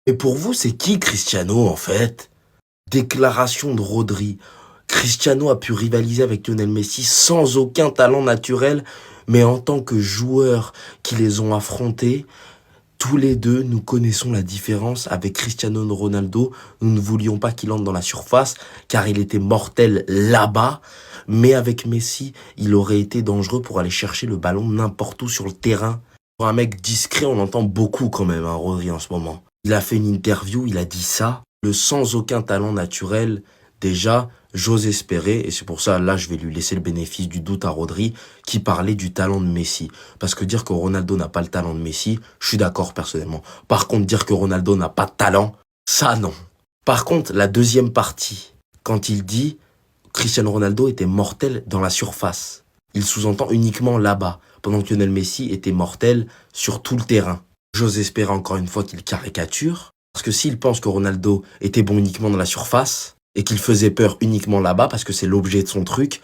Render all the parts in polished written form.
Et pour vous, c'est qui Cristiano en fait? Déclaration de Rodri. Cristiano a pu rivaliser avec Lionel Messi sans aucun talent naturel, mais en tant que joueurs qui les ont affrontés, tous les deux, nous connaissons la différence. Avec Cristiano Ronaldo, nous ne voulions pas qu'il entre dans la surface, car il était mortel là-bas. Mais avec Messi, il aurait été dangereux pour aller chercher le ballon n'importe où sur le terrain. Pour un mec discret, on entend beaucoup quand même, hein, Rodri en ce moment. Il a fait une interview, il a dit ça. Le sans aucun talent naturel, déjà, j'ose espérer, et c'est pour ça, là, je vais lui laisser le bénéfice du doute à Rodri, qui parlait du talent de Messi. Parce que dire que Ronaldo n'a pas le talent de Messi, je suis d'accord personnellement. Par contre, dire que Ronaldo n'a pas de talent, ça non. Par contre, la deuxième partie, quand il dit Cristiano Ronaldo était mortel dans la surface, il sous-entend uniquement là-bas, pendant que Lionel Messi était mortel sur tout le terrain. J'ose espérer encore une fois qu'il caricature, parce que s'il pense que Ronaldo était bon uniquement dans la surface, et qu'il faisait peur uniquement là-bas, parce que c'est l'objet de son truc,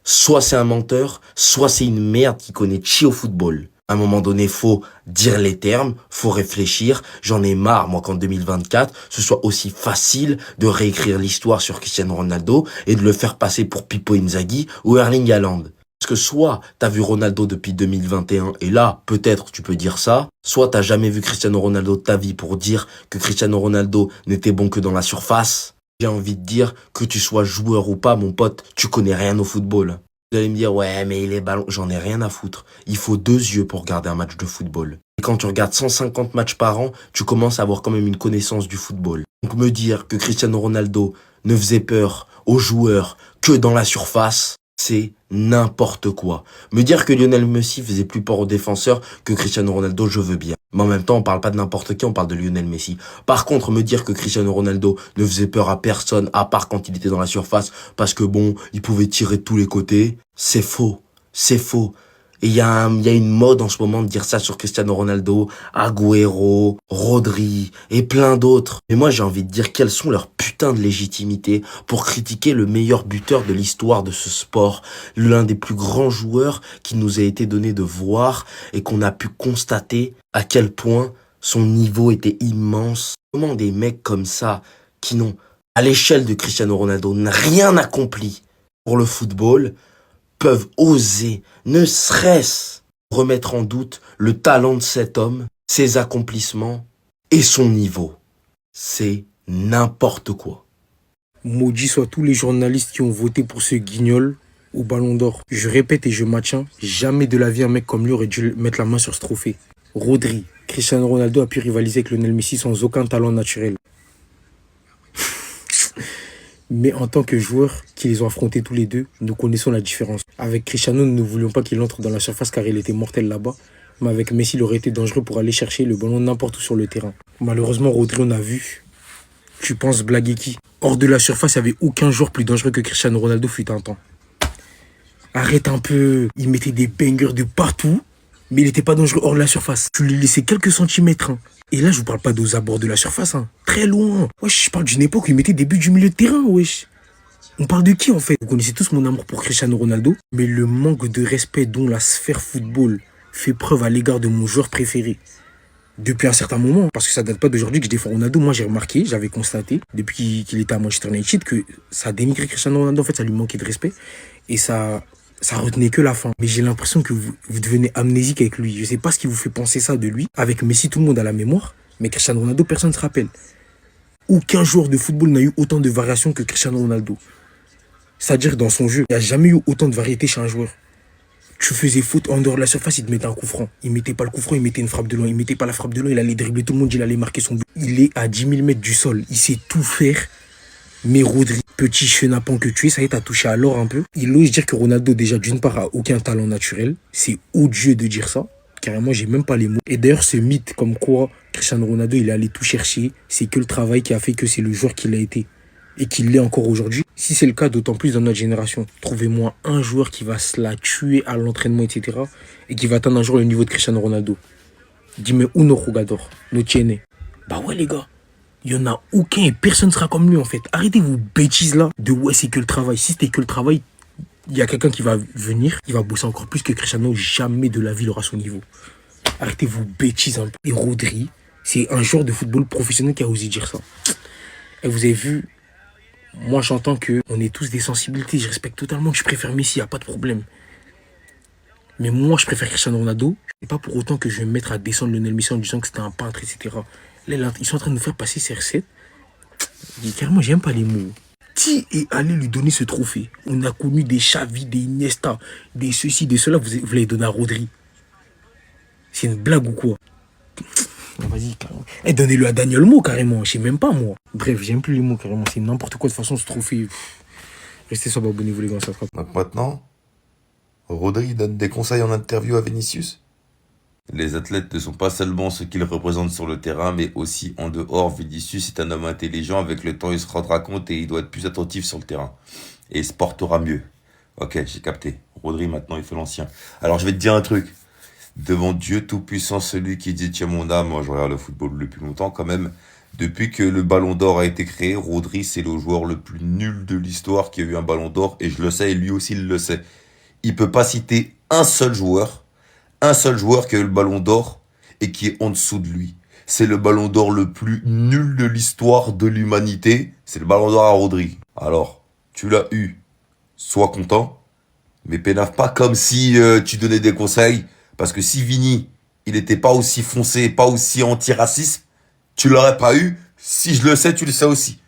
soit c'est un menteur, soit c'est une merde qui connaît chi au football. À un moment donné, faut dire les termes, faut réfléchir. J'en ai marre, moi, qu'en 2024, ce soit aussi facile de réécrire l'histoire sur Cristiano Ronaldo et de le faire passer pour Pippo Inzaghi ou Erling Haaland. Parce que soit t'as vu Ronaldo depuis 2021 et là, peut-être tu peux dire ça, soit t'as jamais vu Cristiano Ronaldo de ta vie pour dire que Cristiano Ronaldo n'était bon que dans la surface. J'ai envie de dire que tu sois joueur ou pas, mon pote, tu connais rien au football. Vous allez me dire, ouais, mais il est ballon. J'en ai rien à foutre. Il faut 2 yeux pour regarder un match de football. Et quand tu regardes 150 matchs par an, tu commences à avoir quand même une connaissance du football. Donc me dire que Cristiano Ronaldo ne faisait peur aux joueurs que dans la surface, c'est n'importe quoi. Me dire que Lionel Messi faisait plus peur aux défenseurs que Cristiano Ronaldo, je veux bien. Mais en même temps, on parle pas de n'importe qui, on parle de Lionel Messi. Par contre, me dire que Cristiano Ronaldo ne faisait peur à personne, à part quand il était dans la surface, parce que bon, il pouvait tirer de tous les côtés, c'est faux. C'est faux. Et il y a une mode en ce moment de dire ça sur Cristiano Ronaldo, Agüero, Rodri et plein d'autres. Mais moi, j'ai envie de dire quelles sont leurs putains de légitimité pour critiquer le meilleur buteur de l'histoire de ce sport, l'un des plus grands joueurs qui nous a été donné de voir et qu'on a pu constater à quel point son niveau était immense. Comment des mecs comme ça, qui n'ont, à l'échelle de Cristiano Ronaldo, rien accompli pour le football, peuvent oser, ne serait-ce, remettre en doute le talent de cet homme, ses accomplissements et son niveau. C'est n'importe quoi. Maudits soient tous les journalistes qui ont voté pour ce guignol au Ballon d'Or. Je répète et je maintiens, jamais de la vie un mec comme lui aurait dû mettre la main sur ce trophée. Rodri, Cristiano Ronaldo a pu rivaliser avec Lionel Messi sans aucun talent naturel. Mais en tant que joueurs qui les ont affrontés tous les deux, nous connaissons la différence. Avec Cristiano, nous ne voulions pas qu'il entre dans la surface car il était mortel là-bas. Mais avec Messi, il aurait été dangereux pour aller chercher le ballon n'importe où sur le terrain. Malheureusement, Rodri, on a vu. Tu penses blaguer qui? Hors de la surface, il n'y avait aucun joueur plus dangereux que Cristiano Ronaldo fut un temps. Arrête un peu. Il mettait des bangers de partout, mais il n'était pas dangereux hors de la surface. Tu lui laissais quelques centimètres. Et là, je vous parle pas aux abords de la surface. Très loin. Wesh, je parle d'une époque où il mettait des buts du milieu de terrain, wesh. On parle de qui en fait? Vous connaissez tous mon amour pour Cristiano Ronaldo, mais le manque de respect dont la sphère football fait preuve à l'égard de mon joueur préféré depuis un certain moment, parce que ça date pas d'aujourd'hui que je défends Ronaldo. Moi j'ai remarqué, j'avais constaté depuis qu'il était à Manchester United que ça dénigrait Cristiano Ronaldo, en fait ça lui manquait de respect et ça retenait que la fin. Mais j'ai l'impression que vous devenez amnésique avec lui. Je sais pas ce qui vous fait penser ça de lui. Avec Messi tout le monde a la mémoire, mais Cristiano Ronaldo personne ne se rappelle. Aucun joueur de football n'a eu autant de variations que Cristiano Ronaldo. C'est-à-dire dans son jeu, il n'y a jamais eu autant de variété chez un joueur. Tu faisais faute en dehors de la surface, il te mettait un coup franc. Il mettait pas le coup franc, il mettait une frappe de loin. Il mettait pas la frappe de loin, il allait dribbler tout le monde, il allait marquer son but. Il est à 10 000 mètres du sol, il sait tout faire. Mais Rodri, petit chenapan que tu es, ça y est, t'as touché à l'or un peu. Il ose dire que Ronaldo, déjà, d'une part, a aucun talent naturel. C'est odieux de dire ça. Carrément, j'ai même pas les mots. Et d'ailleurs, ce mythe comme quoi Cristiano Ronaldo, il est allé tout chercher, c'est que le travail qui a fait que c'est le joueur qu'il a été. Et qu'il l'est encore aujourd'hui. Si c'est le cas, d'autant plus dans notre génération. Trouvez-moi un joueur qui va se la tuer à l'entraînement, etc. Et qui va atteindre un jour le niveau de Cristiano Ronaldo. Dis-moi uno jugador, no tiene. Bah ouais les gars, il y en a aucun et personne ne sera comme lui en fait. Arrêtez vos bêtises là de ouais c'est que le travail. Si c'était que le travail, il y a quelqu'un qui va venir, il va bosser encore plus que Cristiano. Jamais de la vie il aura son niveau. Arrêtez vos bêtises un peu. Et Rodri, C'est un joueur de football professionnel qui a osé dire ça. Et vous avez vu, moi j'entends que on est tous des sensibilités, je respecte totalement que je préfère Messi, y a pas de problème. Mais moi je préfère Cristiano Ronaldo. C'est pas pour autant que je vais me mettre à descendre Lionel Messi en disant que c'était un peintre, etc. Là, ils sont en train de nous faire passer ces recettes. Carrément, j'aime pas les mots. Qui est allé lui donner ce trophée? On a connu des Xavi, des Iniesta, des ceci, des cela. Vous l'avez donné à Rodri. C'est une blague ou quoi? Vas-y, carrément. Eh, donnez-le à Daniel Mo, carrément. Je sais même pas, moi. Bref, j'aime plus les mots, carrément. C'est n'importe quoi. De toute façon, ce trophée. Restez sur, abonnez-vous, les gars. Ça sera... Donc maintenant, Rodri donne des conseils en interview à Vinicius. Les athlètes ne sont pas seulement ce qu'ils représentent sur le terrain, mais aussi en dehors. Vinicius est un homme intelligent. Avec le temps, il se rendra compte et il doit être plus attentif sur le terrain. Et il se portera mieux. Ok, j'ai capté. Rodri, maintenant, il fait l'ancien. Alors, je vais te dire un truc. Devant Dieu Tout-Puissant, celui qui dit tiens mon âme, moi je regarde le football depuis longtemps quand même. Depuis que le Ballon d'Or a été créé, Rodri c'est le joueur le plus nul de l'histoire qui a eu un Ballon d'Or et je le sais et lui aussi il le sait. Il peut pas citer un seul joueur qui a eu le Ballon d'Or et qui est en dessous de lui. C'est le Ballon d'Or le plus nul de l'histoire de l'humanité, c'est le Ballon d'Or à Rodri. Alors, tu l'as eu, sois content, mais pénave pas comme si tu donnais des conseils. Parce que si Vini, il n'était pas aussi foncé, pas aussi antiraciste, tu l'aurais pas eu. Si je le sais, tu le sais aussi.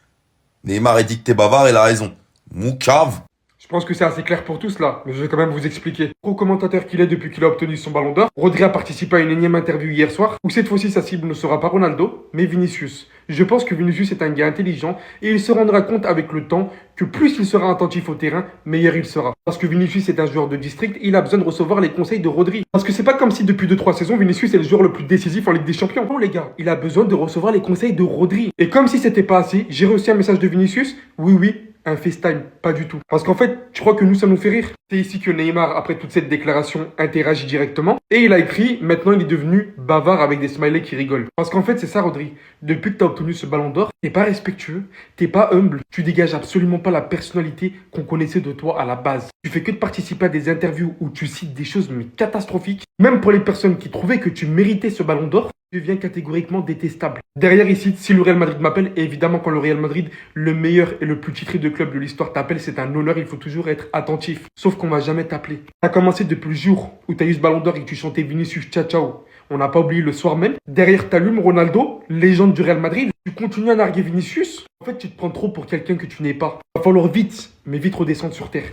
Neymar a dit que t'es bavard, il a raison. Moucave. Je pense que c'est assez clair pour tous là, mais je vais quand même vous expliquer. Pro commentateur qu'il est depuis qu'il a obtenu son ballon d'or, Rodri a participé à une énième interview hier soir, où cette fois-ci sa cible ne sera pas Ronaldo, mais Vinicius. Je pense que Vinicius est un gars intelligent, et il se rendra compte avec le temps que plus il sera attentif au terrain, meilleur il sera. Parce que Vinicius est un joueur de district, il a besoin de recevoir les conseils de Rodri. Parce que c'est pas comme si depuis 2-3 saisons, Vinicius est le joueur le plus décisif en Ligue des Champions. Non les gars, il a besoin de recevoir les conseils de Rodri. Et comme si c'était pas assez, j'ai reçu un message de Vinicius, oui, un FaceTime, pas du tout. Parce qu'en fait, je crois que nous, ça nous fait rire. C'est ici que Neymar, après toute cette déclaration, interagit directement. Et il a écrit, maintenant il est devenu bavard avec des smileys qui rigolent. Parce qu'en fait, c'est ça, Rodri. Depuis que tu as obtenu ce ballon d'or, t'es pas respectueux, t'es pas humble, tu dégages absolument pas la personnalité qu'on connaissait de toi à la base. Tu fais que de participer à des interviews où tu cites des choses mais catastrophiques. Même pour les personnes qui trouvaient que tu méritais ce ballon d'or, devient catégoriquement détestable. Derrière ici, si le Real Madrid m'appelle, et évidemment quand le Real Madrid, le meilleur et le plus titré de club de l'histoire t'appelle, c'est un honneur, il faut toujours être attentif. Sauf qu'on va jamais t'appeler. T'as commencé depuis le jour où t'as eu ce ballon d'or et que tu chantais Vinicius ciao ciao. On n'a pas oublié le soir même. Derrière t'allumes Ronaldo, légende du Real Madrid. Tu continues à narguer Vinicius. En fait, tu te prends trop pour quelqu'un que tu n'es pas. Va falloir vite, mais vite redescendre sur terre.